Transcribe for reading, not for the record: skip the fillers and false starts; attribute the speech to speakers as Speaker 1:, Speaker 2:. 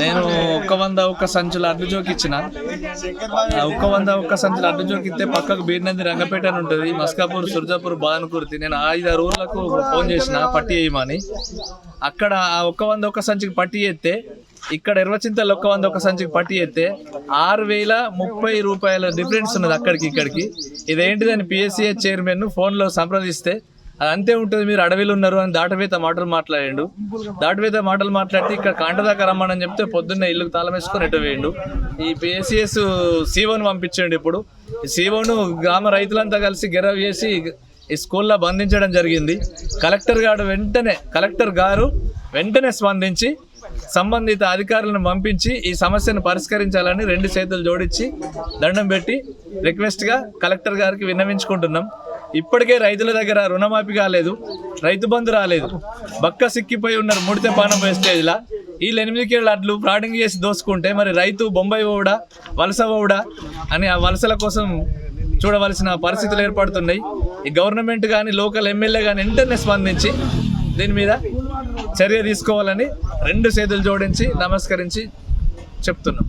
Speaker 1: నేను 100 సంచుల అడ్డు జోకిచ్చిన 100 సంచుల అడ్డు జోకిస్తే పక్కకు బీర్నంది రంగపేట అని ఉంటుంది, మస్కాపూర్, సుర్జాపూర్, బాదనకుర్తి. నేను 5-6 ఊర్లకు ఫోన్ చేసిన పట్టి వేయమని. అక్కడ ఆ 100 సంచికి పట్టి చేస్తే, ఇక్కడ ఎర్వచింతలు 100 సంచికి పట్టి చేస్తే 6,030 రూపాయల డిఫరెన్స్ ఉన్నది అక్కడికి ఇక్కడికి. ఇదేంటిదని PSCA చైర్మన్ ఫోన్లో సంప్రదిస్తే అది అంతే ఉంటుంది, మీరు అడవిలో ఉన్నారు అని దాటవేత మాటలు మాట్లాడాడు. దాటవేత మాటలు మాట్లాడితే ఇక్కడ కాంట దాకా రమ్మని చెప్తే పొద్దున్నే ఇల్లుకు తాళం వేసుకొని ఎటు వేయండు. ఈ PSCS COను పంపించండి. ఇప్పుడు ఈ COను గ్రామ రైతులంతా కలిసి గెరవ్ చేసి ఈ స్కూల్లో బంధించడం జరిగింది. కలెక్టర్ గారు వెంటనే స్పందించి సంబంధిత అధికారులను పంపించి ఈ సమస్యను పరిష్కరించాలని 2 చేతులు జోడించి దండం పెట్టి రిక్వెస్ట్గా కలెక్టర్ గారికి విన్నవించుకుంటున్నాం. ఇప్పటికే రైతుల దగ్గర రుణమాఫీ కాలేదు, రైతు బంధు రాలేదు, బక్క సిక్కిపోయి ఉన్నారు ముడితే పానం వేస్టేజ్లా. వీళ్ళు 8 కేళ్ళ అడ్లు ఫ్రాడింగ్ చేసి దోసుకుంటే మరి రైతు బొంబాయి పోవుడా, వలస పోవుడా అని ఆ వలసల కోసం చూడవలసిన పరిస్థితులు ఏర్పడుతున్నాయి. ఈ గవర్నమెంట్ కానీ లోకల్ ఎమ్మెల్యే కానీ వెంటనే స్పందించి దీని మీద చర్య తీసుకోవాలని 2 చేతులు జోడించి నమస్కరించి చెప్తున్నాం.